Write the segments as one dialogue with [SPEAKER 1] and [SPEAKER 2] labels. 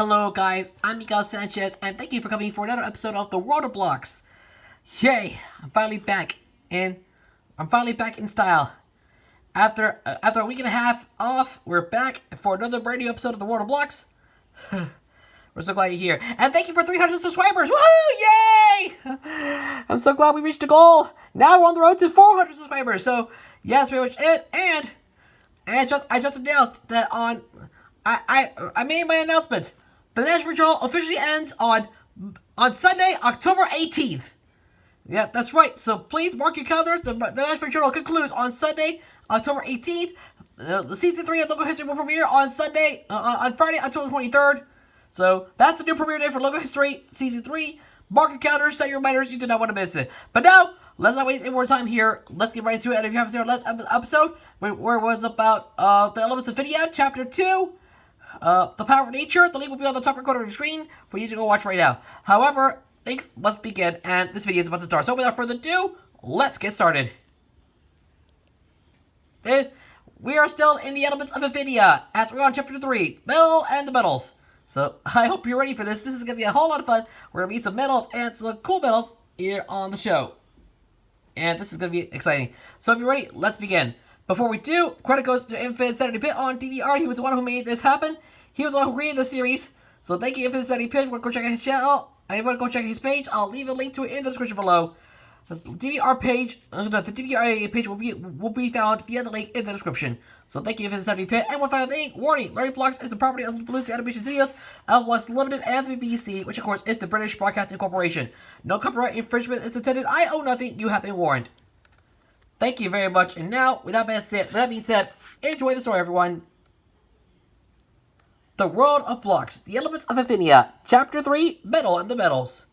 [SPEAKER 1] Hello guys, I'm Miguel Sanchez, and thank you for coming for another episode of the World of Blocks. Yay! I'm finally back, and I'm finally back in style. After a week and a half off, we're back for another brand new episode of the World of Blocks. We're so glad you're here, and thank you for 300 subscribers! Woohoo! Yay! I'm so glad we reached the goal. Now we're on the road to 400 subscribers. So yeah, that's pretty much it. And I just announced that I made my announcement. The National Journal officially ends on Sunday, October 18th. Yeah, that's right. So please mark your calendars. The National Journal concludes on Sunday, October 18th. The season 3 of Logo History will premiere on Friday, October 23rd. So that's the new premiere day for Logo History season 3. Mark your calendars, set your reminders. You do not want to miss it. But now, let's not waste any more time here. Let's get right into it. And if you haven't seen our last episode, where it was about the Elements of Infinia, Chapter 2, the Power of Nature, the link will be on the top right corner of your screen for you to go watch right now. However, things must begin, and this video is about to start. So without further ado, let's get started. We are still in the Elements of Infinia, as we're on Chapter 3, Metal and the Metals. So I hope you're ready for this. This is going to be a whole lot of fun. We're going to meet some metals and some cool metals here on the show. And this is going to be exciting. So if you're ready, let's begin. Before we do, credit goes to Infinite Sanity Pit on DVR. He was the one who made this happen. He was the one who created the series. So thank you, Infinite Sanity Pit. We're going to go check out his channel. I want to go check his page. I'll leave a link to it in the description below. The DVR page, will be found via the link in the description. So thank you, Infinite Sanity Pit. And one final thing, warning: Larry Blocks is the property of the Blue Animation Studios, Blocks Limited, and the BBC, which of course is the British Broadcasting Corporation. No copyright infringement is intended. I own nothing. You have been warned. Thank you very much. And now, with that being said, enjoy the story, everyone. The World of Blocks, the Elements of Infinia, Chapter 3, Metal and the Metals.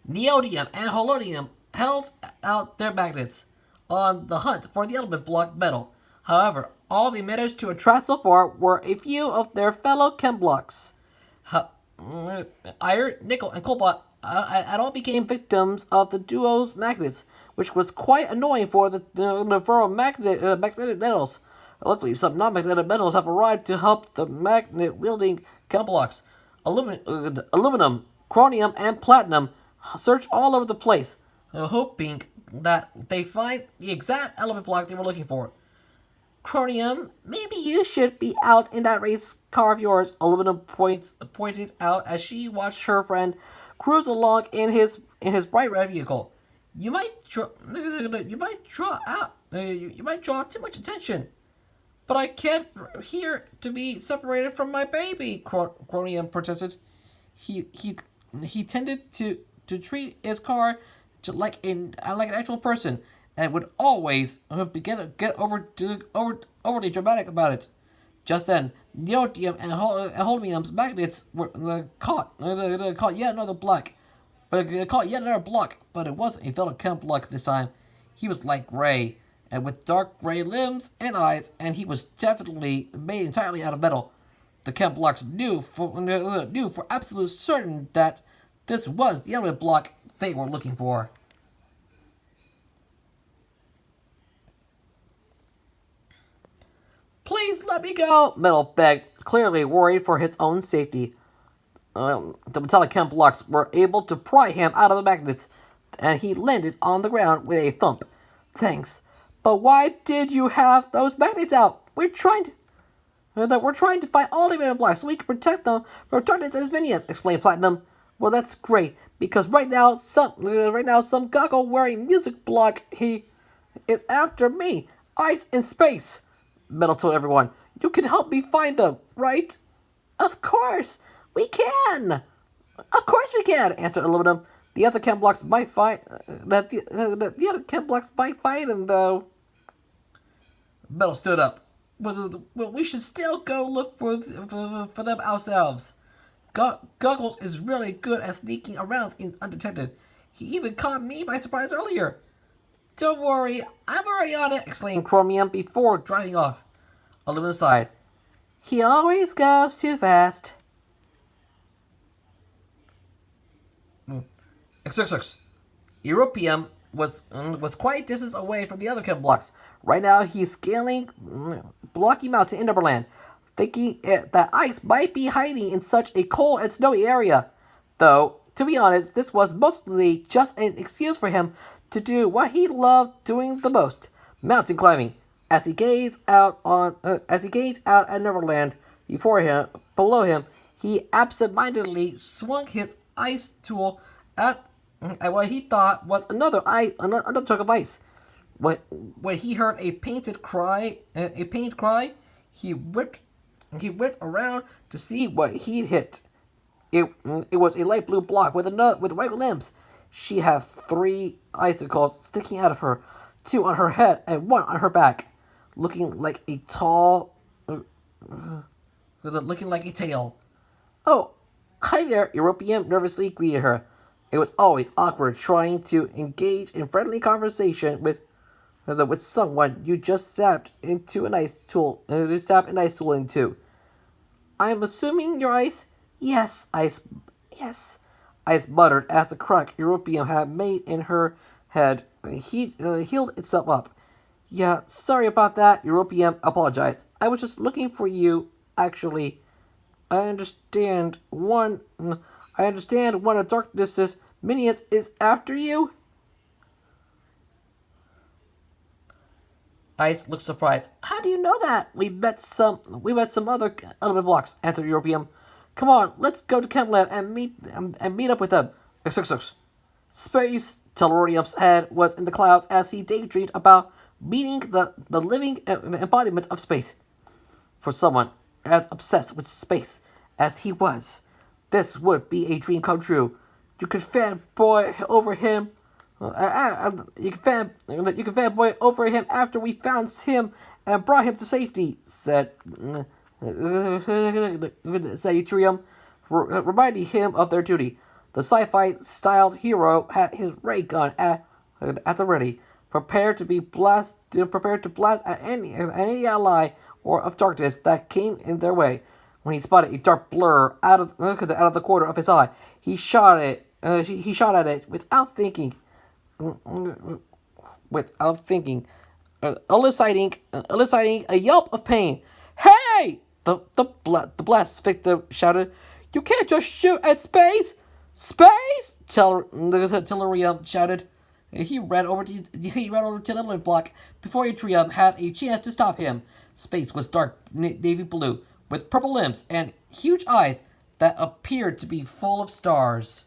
[SPEAKER 1] Neodymium and Holodium held out their magnets on the hunt for the element block metal. However, all they managed to attract so far were a few of their fellow chem blocks. Iron, nickel, and cobalt all became victims of the duo's magnets, which was quite annoying for the magnetic metals. Luckily, some non-magnetic metals have arrived to help the magnet-wielding chem blocks. Aluminum, Cranium, and Platinum search all over the place, hoping that they find the exact element block they were looking for. Cranium, maybe you should be out in that race car of yours, Aluminum pointed out as she watched her friend cruise along in his bright red vehicle. You might draw too much attention. But I can't here to be separated from my baby, Cranium protested. He tended to treat his car like an actual person, and would always get overly dramatic about it. Just then, neodymium and holmium's magnets were caught yet another block. But it wasn't a fellow chem block this time. He was light gray, and with dark gray limbs and eyes, and he was definitely made entirely out of metal. The chem blocks knew for absolute certain that this was the element block they were looking for. Please let me go, Metal begged, clearly worried for his own safety. The metallic chem blocks were able to pry him out of the magnets, and he landed on the ground with a thump. Thanks, but why did you have those magnets out? We're trying to find all the element blocks so we can protect them from targets and his minions, explained Platinum. Well, that's great, because right now some goggle-wearing music block he is after me. Ice in space. Metal told everyone. You can help me find them, right? Of course we can. Of course we can, answered Aluminum. The other chem blocks might find the other chem blocks might find him, though. Metal stood up. Well, we should still go look for them ourselves. Goggles is really good at sneaking around undetected. He even caught me by surprise earlier. Don't worry, I'm already on it, exclaimed Chromium before driving off. Aluminum sighed. He always goes too fast. XXX. Europium was quite a distance away from the other chem blocks. Right now, he's scaling Blocky Mountain in Neverland. thinking that Ice might be hiding in such a cold and snowy area. Though, to be honest, this was mostly just an excuse for him to do what he loved doing the most: mountain climbing. As he gazed out at Neverland below him, he absent-mindedly swung his ice tool at what he thought was another chunk of ice. When he heard a pained cry, he whipped around to see what he'd hit. It was a light blue block with white limbs. She had 3 icicles sticking out of her, 2 on her head and 1 on her back, looking like a tail. "Oh, hi there," European nervously greeted her. It was always awkward trying to engage in friendly conversation with someone you just stabbed an ice tool into. "I'm assuming you're Ice." "Yes, Ice. Yes," Ice muttered as the crack European had made in her head healed itself up. "Yeah, sorry about that," European apologized. "I was just looking for you, actually. I understand one of Darkness's minions is after you?" Ice looked surprised. "How do you know that?" We met some other element blocks," answered European. "Come on, let's go to Campland and meet up with them." XXX. Space. Tellurium's head was in the clouds as he daydreamed about meeting the living embodiment of space. For someone as obsessed with space as he was, this would be a dream come true. You could fanboy over him. You can fanboy over him after we found him and brought him to safety," said Atrium, reminding him of their duty. The sci-fi styled hero had his ray gun at the ready, prepared to blast at any ally or of darkness that came in their way. When he spotted a dark blur out of the corner of his eye, he shot at it without thinking, eliciting a yelp of pain. "Hey!" the blast victim shouted. "You can't just shoot at space!" "Space!" Tellurium shouted. He ran over to the element block before Atrium had a chance to stop him. Space was dark navy blue, with purple limbs and huge eyes that appeared to be full of stars.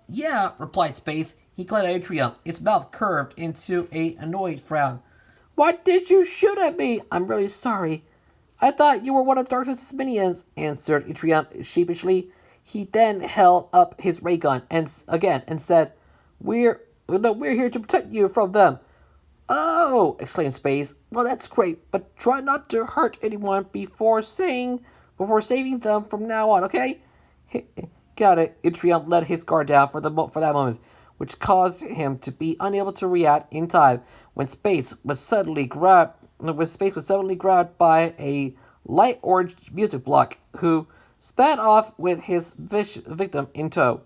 [SPEAKER 1] Yeah," replied Space. He glared at Atrium, its mouth curved into an annoyed frown. "Why did you shoot at me? I'm really sorry." "I thought you were one of Darkness's minions," answered Atrium sheepishly. He then held up his ray gun and said, We're here to protect you from them." "Oh!" exclaimed Space. "Well, that's great, but try not to hurt anyone before saving them from now on, okay?" "Got it." Atrium let his guard down for that moment, which caused him to be unable to react in time when Space was suddenly grabbed by a light orange music block, who sped off with his victim in tow.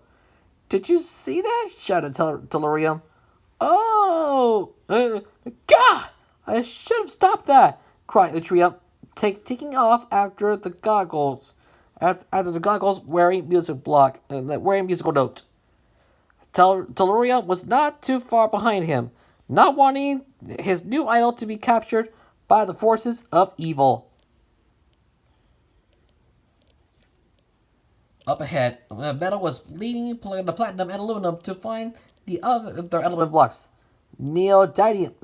[SPEAKER 1] "Did you see that?" shouted Tellurium. "Oh! Gah! I should have stopped that!" cried Atrium, taking off after the goggles. Wearing musical note. Tellurium was not too far behind him, not wanting his new idol to be captured by the forces of evil. Up ahead, Metal was leading the platinum and aluminum to find their element blocks. Neodymium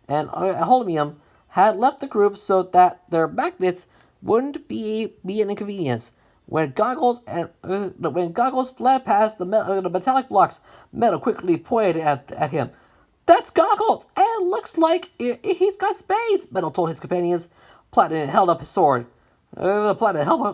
[SPEAKER 1] and holmium had left the group so that their magnets wouldn't be an inconvenience. When Goggles fled past the metallic blocks, Metal quickly pointed at him. "That's Goggles, and it looks like he's got spades," Metal told his companions. Platinum held up his sword. Platinum held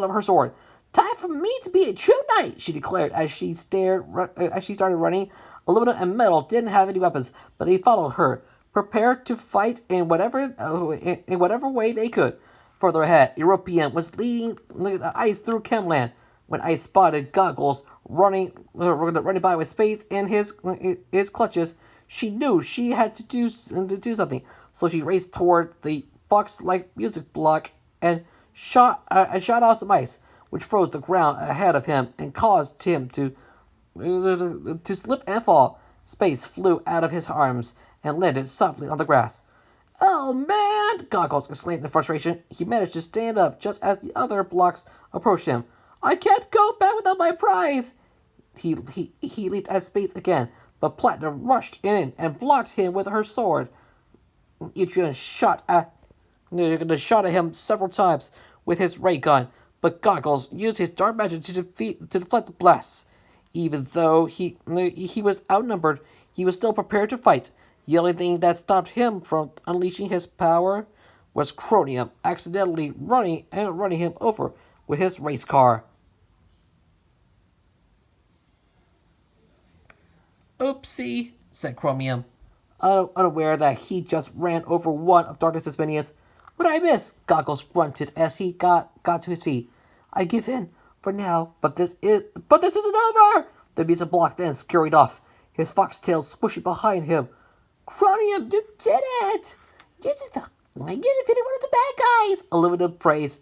[SPEAKER 1] up her sword. "Time for me to be a true knight," she declared as she started running. Aluminum and Metal didn't have any weapons, but they followed her, prepared to fight in whatever way they could. Further ahead, European was leading Ice through Chemland when Ice spotted Goggles running by with Space in his clutches. She knew she had to do something, so she raced toward the fox-like music block and shot out some ice, which froze the ground ahead of him and caused him to slip and fall. Space flew out of his arms and landed softly on the grass. "Oh man!" Goggles exclaimed in frustration. He managed to stand up just as the other blocks approached him. "I can't go back without my prize!" He leaped at Space again, but Platinum rushed in and blocked him with her sword. Adrian shot at him several times with his ray gun, but Goggles used his dark magic to deflect the blasts. Even though he was outnumbered, he was still prepared to fight. The only thing that stopped him from unleashing his power was Cranium accidentally running him over with his race car. "Oopsie," said Chromium, unaware that he just ran over one of Darkness's minions. "What did I miss?" Goggles grunted as he got to his feet. "I give in for now, but this isn't over!" The music block then scurried off, his foxtail swishing behind him. "Cranium, you did it! You defeated one of the bad guys!" Aluminum praised.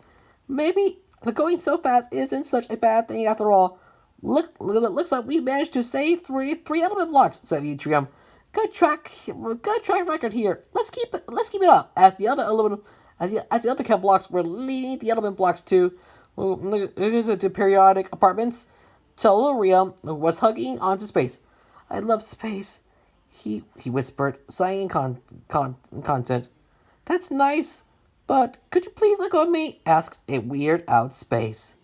[SPEAKER 1] "Maybe going so fast isn't such a bad thing after all. Looks like we managed to save three element blocks," said Etrium. Good track record here. Let's keep it up." As the other chem blocks were leading the element blocks to periodic apartments, Tellurium was hugging onto Space. "I love space," he whispered, sighing content. "That's nice, but could you please let go of me?" asked a weird-out Space.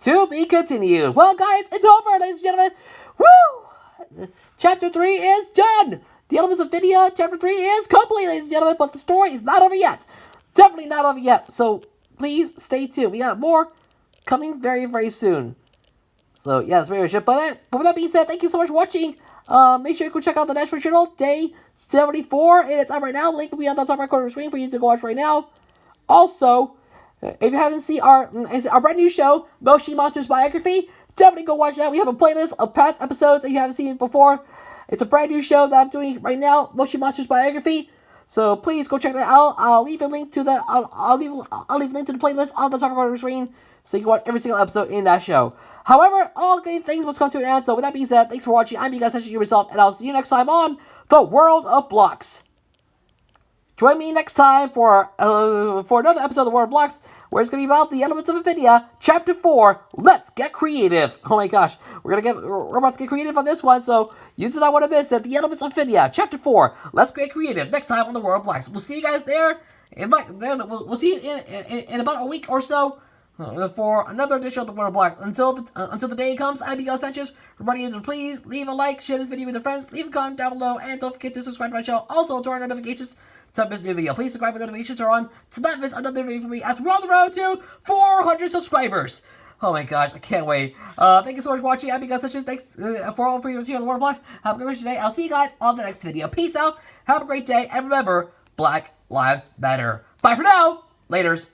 [SPEAKER 1] To be continued. Well, guys, it's over, ladies and gentlemen. Woo! Chapter 3 is done. The Elements of Infinia, Chapter 3 is complete, ladies and gentlemen, but the story is not over yet. Definitely not over yet, so please stay tuned. We got more coming very, very soon. So, yeah, that's very much it. But with that being said, thank you so much for watching. Make sure you go check out the National Channel, Day 74, and it's up right now. The link will be on the top right corner of the screen for you to go watch right now. Also, if you haven't seen our brand new show, Moshi Monsters Biography, definitely go watch that. We have a playlist of past episodes that you haven't seen before. It's a brand new show that I'm doing right now, Moshi Monsters Biography. So please go check that out. I'll leave a link to the playlist on the top corner of the screen, so you can watch every single episode in that show. However, all good things must come to an end. So with that being said, thanks for watching. I'm you guys, yourself, and I'll see you next time on The World of Blocks. Join me next time for another episode of The World of Blocks, where it's going to be about the Elements of Infinia, Chapter 4, Let's Get Creative. Oh my gosh, we're about to get creative on this one, so you do not want to miss it. The Elements of Infinia, Chapter 4, Let's Get Creative, next time on The World of Blocks. We'll see you guys there. We'll see you in about a week or so for another edition of The World of Blocks. Until the day comes, I'm Miguel Sanchez. Reminding you to please leave a like, share this video with your friends, leave a comment down below, and don't forget to subscribe to my channel. Also, turn on notifications to not miss a new video. Please subscribe when notifications are on to not miss another video from me as we're on the road to 400 subscribers. Oh my gosh, I can't wait. Thank you so much for watching. I'm Miguel Sanchez. Thanks for all for you here on The World of Blocks. Have a great rest of your day. I'll see you guys on the next video. Peace out. Have a great day. And remember, Black Lives Matter. Bye for now. Laters.